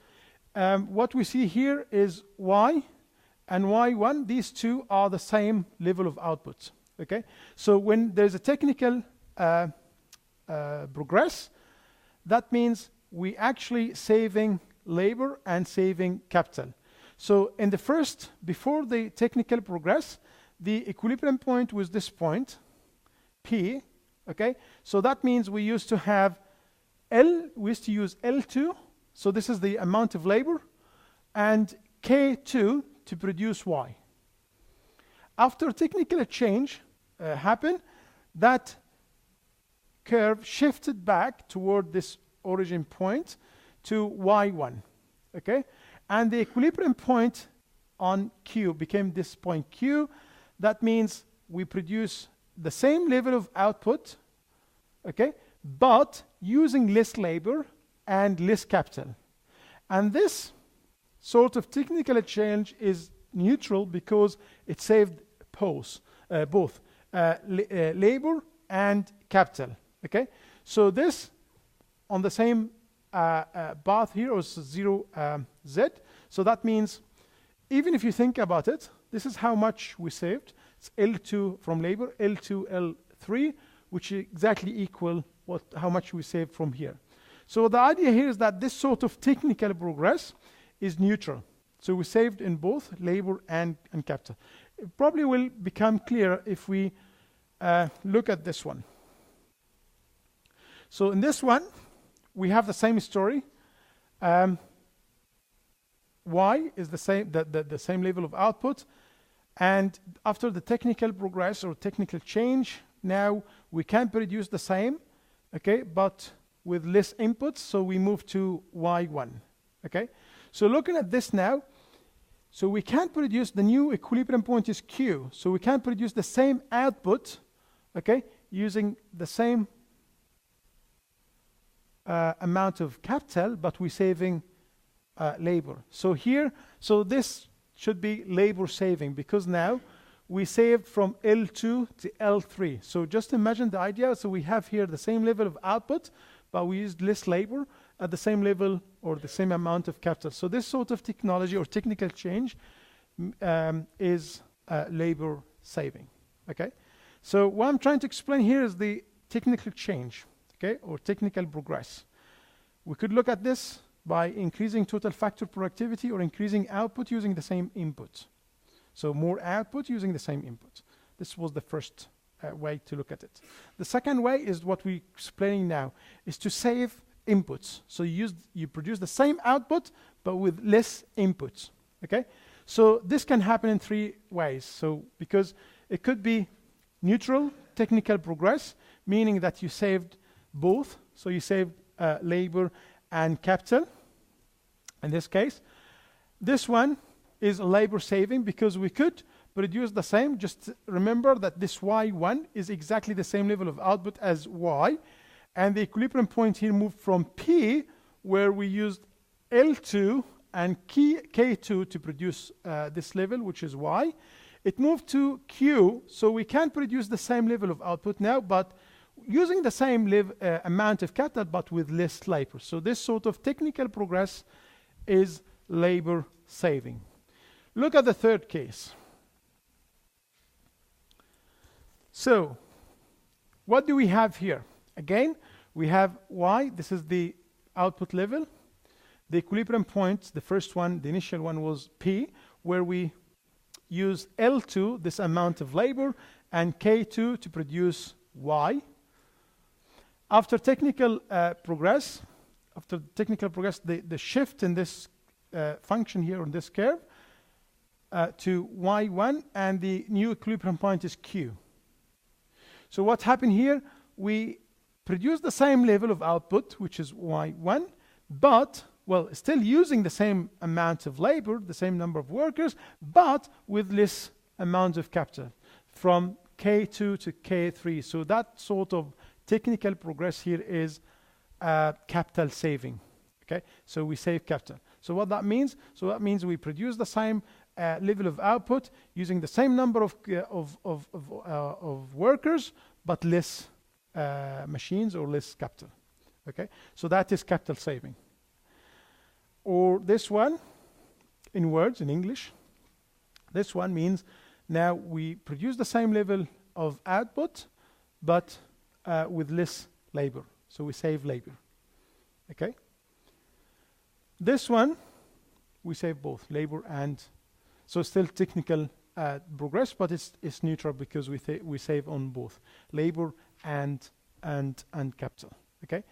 what we see here is Y and Y1. These 2 are the same level of output. Okay. So when there's a technical progress, that means we actually saving labor and saving capital. So in the first, before the technical progress, the equilibrium point was this point, P, okay? So that means we used to have we used to use L2, so this is the amount of labor, and K2 to produce Y. After technical change happened, that curve shifted back toward this origin point to Y1, okay? And the equilibrium point on Q became this point Q. That means we produce the same level of output, okay, but using less labor and less capital. And this sort of technical change is neutral because it saved both labor and capital, okay? So this on the same path here was 0 Z. So that means even if you think about it, this is how much we saved. It's L2 from labor, L2, L3, which is exactly equal how much we saved from here. So the idea here is that this sort of technical progress is neutral. So we saved in both labor and capital. It probably will become clear if we look at this one. So in this one, we have the same story. Y is the same level of output, and after the technical progress or technical change, now we can produce the same, okay, but with less inputs, so we move to Y1, okay? So looking at this now, so we can produce, the new equilibrium point is Q, so we can produce the same output, okay, using the same amount of capital, but we're saving labor. So here, so this should be labor saving, because now we saved from L2 to L3. So just imagine the idea. So we have here the same level of output, but we used less labor at the same level or the same amount of capital. So this sort of technology or technical change is labor saving, okay? So what I'm trying to explain here is the technical change, okay, or technical progress. We could look at this by increasing total factor productivity or increasing output using the same input. So more output using the same input. This was the first way to look at it. The second way is what we're explaining now, is to save inputs. So you produce the same output, but with less inputs, okay? So this can happen in 3 ways. So because it could be neutral technical progress, meaning that you saved both. So you saved labor and capital in this case. This one is labor saving because we could produce the same. Just remember that this Y1 is exactly the same level of output as Y, and the equilibrium point here moved from P, where we used L2 and K2 to produce this level, which is Y. It moved to Q, so we can produce the same level of output now, but using the same amount of capital, but with less labor. So this sort of technical progress is labor saving. Look at the third case. So what do we have here? Again, we have Y. This is the output level. The equilibrium point, the first one, the initial one was P, where we use L2, this amount of labor, and K2 to produce Y. After technical progress, the shift in this function here on this curve to Y1, and the new equilibrium point is Q. So what happened here? We produce the same level of output, which is Y1, but, well, still using the same amount of labor, the same number of workers, but with less amount of capital, from K2 to K3. So that sort of technical progress here is capital saving, okay? So we save capital. So what that means? So that means we produce the same level of output using the same number of workers, but less machines or less capital, okay? So that is capital saving. Or this one, in words, in English, this one means now we produce the same level of output, but with less labor. So we save labor, okay? This one we save both labor and, so still technical progress, but it's neutral because we save on both labor and capital. Okay,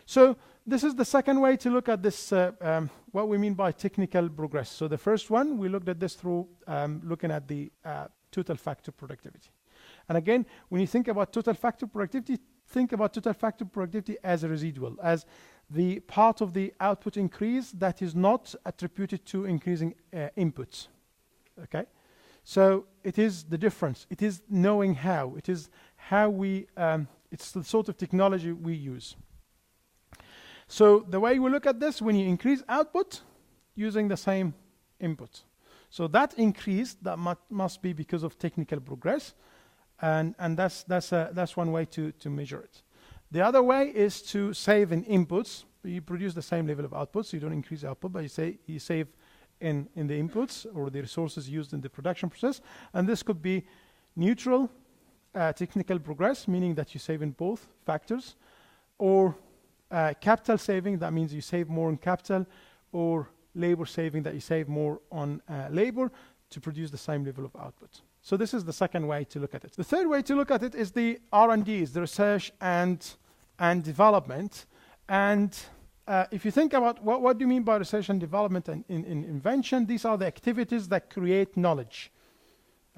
so this is the second way to look at this, what we mean by technical progress. So the first one, we looked at this through looking at the total factor productivity. And again, when you think about total factor productivity, think about total factor productivity as a residual, as the part of the output increase that is not attributed to increasing inputs. Okay, so it is the difference. It is knowing how. It is how we, it's the sort of technology we use. So the way we look at this, when you increase output using the same input. So that increase, that must be because of technical progress. And that's one way to measure it. The other way is to save in inputs. You produce the same level of output, so you don't increase output, but you save in the inputs or the resources used in the production process. And this could be neutral technical progress, meaning that you save in both factors, or capital saving, that means you save more on capital, or labor saving, that you save more on labor to produce the same level of output. So this is the second way to look at it. The third way to look at it is the R&D, is the research and development. And if you think about what do you mean by research and development and in invention, these are the activities that create knowledge.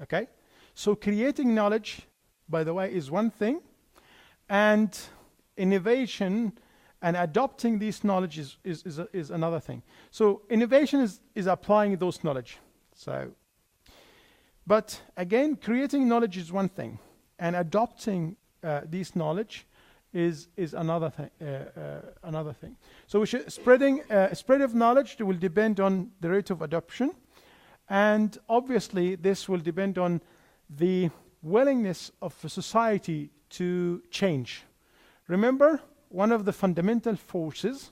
Okay? So creating knowledge, by the way, is one thing. And innovation and adopting this knowledge is another thing. So innovation is applying those knowledge. So, but again, creating knowledge is one thing, and adopting this knowledge is another thing. So spread of knowledge will depend on the rate of adoption, and obviously this will depend on the willingness of a society to change. Remember, one of the fundamental forces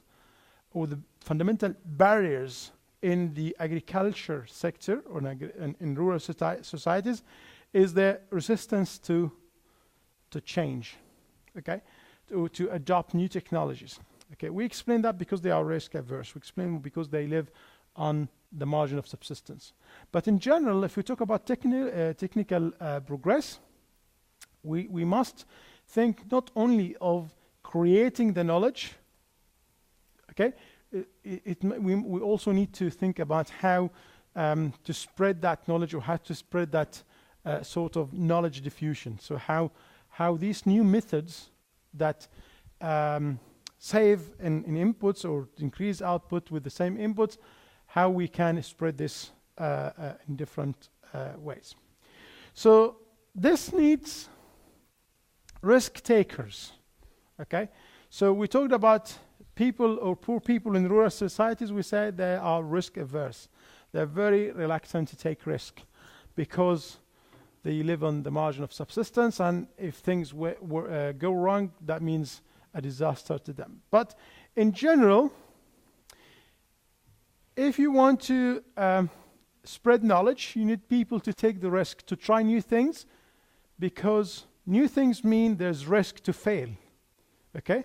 or the fundamental barriers in the agriculture sector or in rural societies is the resistance to change, okay, to adopt new technologies. Okay, we explain that because they are risk averse. We explain because they live on the margin of subsistence. But in general, if we talk about technical progress, we must think not only of creating the knowledge, okay, we also need to think about how to spread that knowledge, or how to spread that sort of knowledge diffusion. So how these new methods that save in inputs or increase output with the same inputs, how we can spread this in different ways. So this needs risk takers. Okay, so we talked about people or poor people in rural societies. We said they are risk averse. They're very reluctant to take risk because they live on the margin of subsistence, and if things go wrong, that means a disaster to them. But in general, if you want to spread knowledge, you need people to take the risk to try new things, because new things mean there's risk to fail. Okay,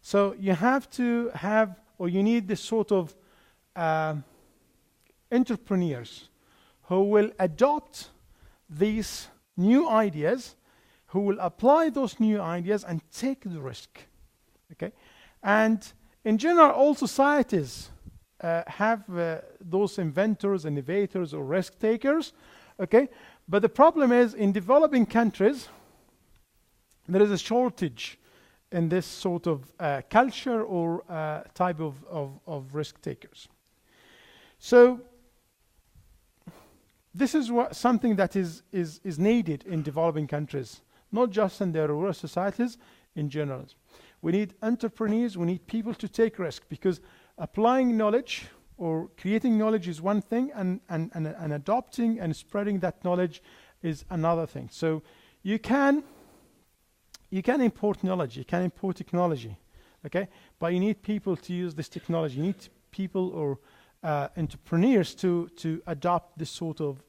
so you have to have, or you need this sort of entrepreneurs who will adopt these new ideas, who will apply those new ideas and take the risk. Okay, and in general, all societies have those inventors, innovators, or risk takers. Okay, but the problem is in developing countries, there is a shortage in this sort of culture or type of risk takers. So this is something that is needed in developing countries, not just in the rural societies, in general. We need entrepreneurs, we need people to take risk, because applying knowledge or creating knowledge is one thing, and adopting and spreading that knowledge is another thing. So you can import knowledge, you can import technology, okay? But you need people to use this technology. You need people or entrepreneurs to adopt this sort of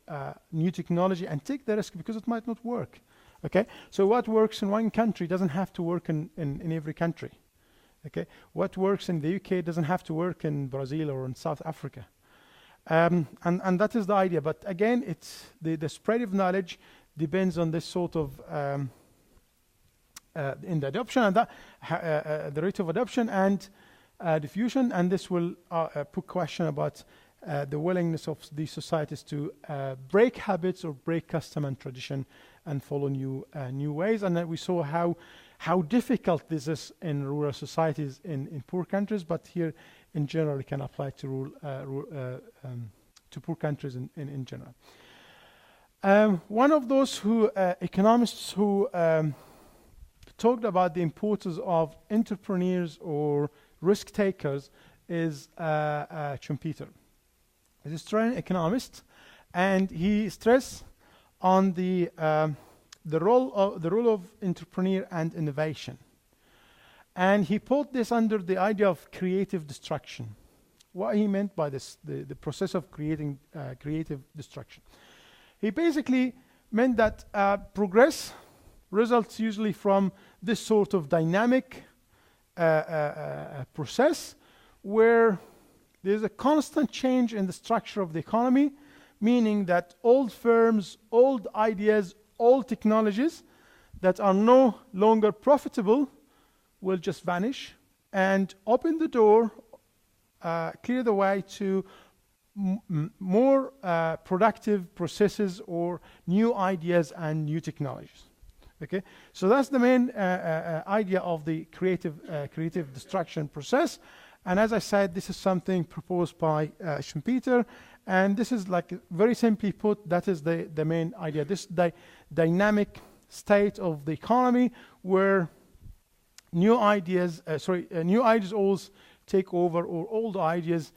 new technology and take the risk, because it might not work, okay? So what works in one country doesn't have to work in every country, okay? What works in the UK doesn't have to work in Brazil or in South Africa. And that is the idea. But again, it's the spread of knowledge depends on this sort of in the adoption and the rate of adoption and diffusion. And this will put question about the willingness of these societies to break habits or break custom and tradition and follow new ways. And then we saw how difficult this is in rural societies in poor countries, but here in general it can apply to poor countries in general. One of those economists who talked about the importance of entrepreneurs or risk takers is Schumpeter. He's a Australian economist, and he stressed on the role of entrepreneur and innovation. And he put this under the idea of creative destruction. What he meant by this, the process of creating creative destruction. He basically meant that progress results usually from this sort of dynamic process where there's a constant change in the structure of the economy, meaning that old firms, old ideas, old technologies that are no longer profitable will just vanish and open the door, clear the way to more productive processes or new ideas and new technologies. Okay, so that's the main idea of the creative destruction process. And as I said, this is something proposed by Schumpeter, and this is like very simply put, that is the main idea. This dynamic state of the economy where new ideas always take over, or old ideas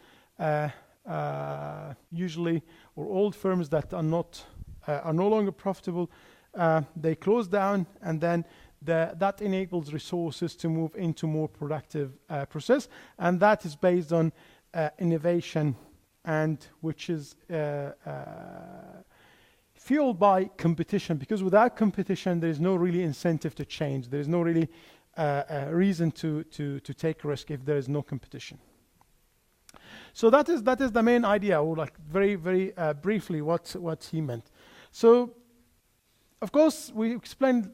usually, or old firms that are no longer profitable, they close down, and then that enables resources to move into more productive process, and that is based on innovation, and which is fueled by competition, because without competition there is no really incentive to change. There is no really reason to take risk if there is no competition. So that is the main idea, or like very briefly what he meant. So of course we explained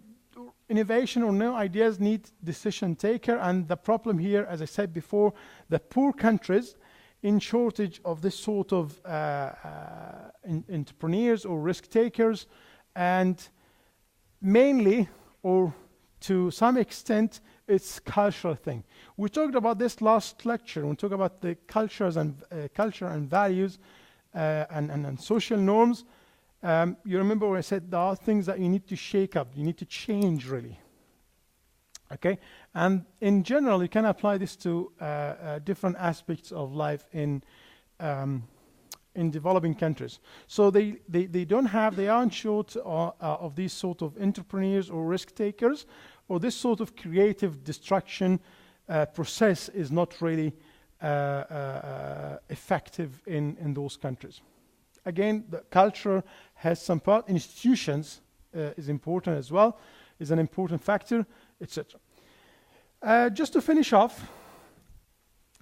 innovation or new ideas need decision taker, and the problem here, as I said before, the poor countries in shortage of this sort of entrepreneurs or risk takers, and mainly, or to some extent, it's cultural thing. We talked about this last lecture. We talked about the cultures and culture and values and social norms. You remember when I said there are things that you need to shake up, you need to change really. Okay, and in general, you can apply this to different aspects of life in developing countries. So they aren't short of these sort of entrepreneurs or risk takers, or this sort of creative destruction process is not really effective in those countries. Again, the culture has some part. Institutions is important as well, is an important factor, etc. Just to finish off,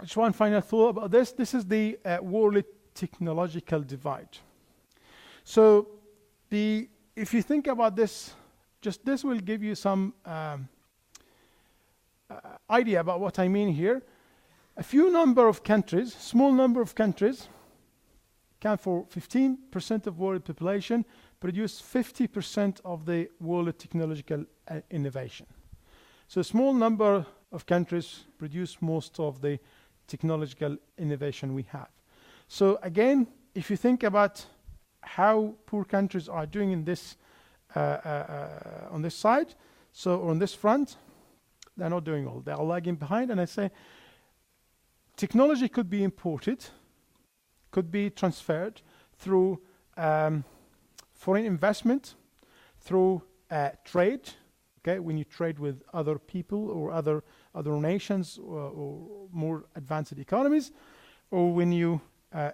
just one final thought about this. This is the world technological divide. So if you think about this, just this will give you some idea about what I mean here. A few number of countries, small number of countries, account for 15% of world population, produce 50% of the world technological innovation. So a small number of countries produce most of the technological innovation we have. So again, if you think about how poor countries are doing in this on this side, so on this front, they're not doing all. They are lagging behind, and I say technology could be imported, could be transferred through foreign investment, through trade. Okay, when you trade with other people or other nations or more advanced economies, or when you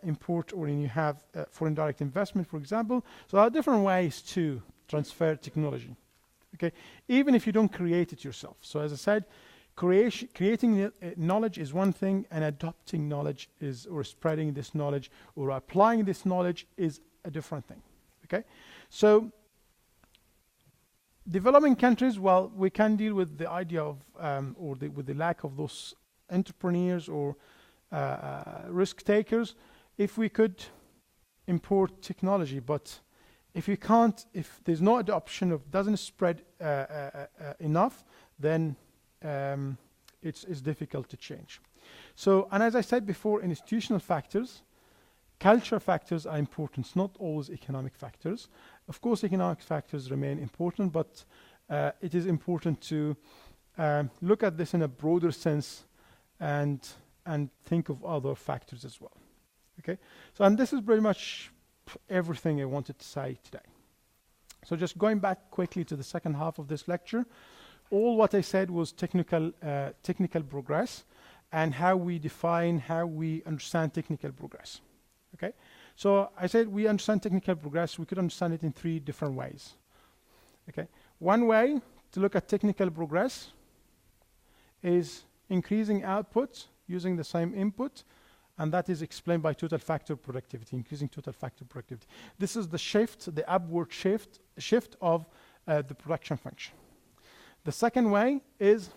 import, or when you have foreign direct investment, for example. So there are different ways to transfer technology. Okay, even if you don't create it yourself. So as I said, creating knowledge is one thing, and adopting knowledge is, or spreading this knowledge, or applying this knowledge is a different thing. Okay, so developing countries, well, we can deal with the idea of, with the lack of those entrepreneurs or risk takers if we could import technology. But if you can't, if there's no adoption, of doesn't spread enough, then it's difficult to change. So, and as I said before, institutional factors, cultural factors are important. It's not always economic factors. Of course, economic factors remain important, but it is important to look at this in a broader sense and think of other factors as well. Okay, so, and this is pretty much everything I wanted to say today. So just going back quickly to the second half of this lecture, all what I said was technical progress and how we define, how we understand technical progress. Okay, so I said we understand technical progress, we could understand it in 3 different ways. Okay, one way to look at technical progress is increasing output using the same input, and that is explained by total factor productivity, increasing total factor productivity. This is the shift, the upward shift of the production function. The second way is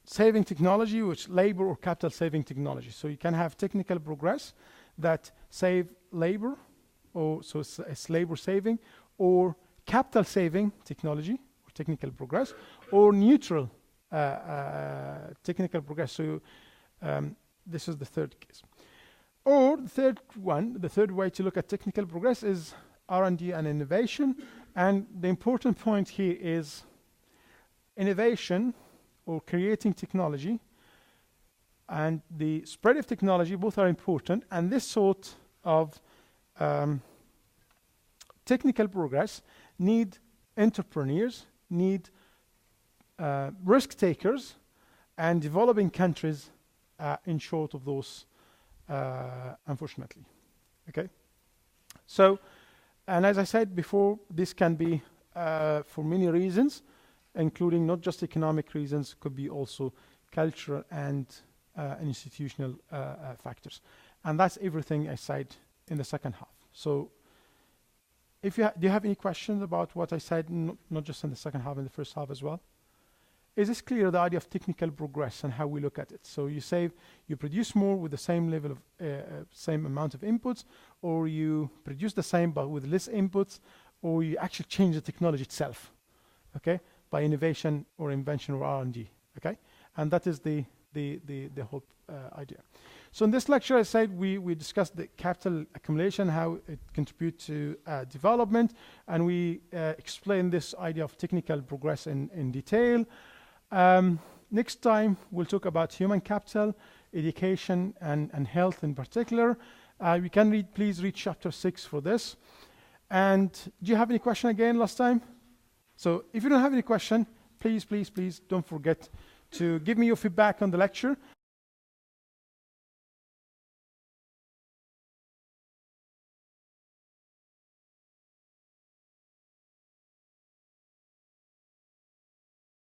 saving technology, which labor or capital saving technology. So you can have technical progress that save labor, or so it's labor saving, or capital saving technology, or technical progress, or neutral technical progress. So this is the third case. Or the third way to look at technical progress is R&D and innovation. And the important point here is innovation, or creating technology, and the spread of technology, both are important. And this sort of technical progress need entrepreneurs, need risk takers, and developing countries in short of those, unfortunately. Okay, so, and as I said before, this can be for many reasons, including not just economic reasons, could be also cultural and institutional factors. And that's everything I said in the second half. So if do you have any questions about what I said, not just in the second half, in the first half as well? Is this clear, the idea of technical progress and how we look at it? So you produce more with the same level of, same amount of inputs, or you produce the same but with less inputs, or you actually change the technology itself, okay, by innovation or invention or R&D, okay? And that is the whole idea. So in this lecture, I said we discussed the capital accumulation, how it contributes to development, and we explained this idea of technical progress in detail. Next time, we'll talk about human capital, education, and health in particular. We can please read chapter 6 for this. And do you have any question again last time? So if you don't have any question, please don't forget to give me your feedback on the lecture.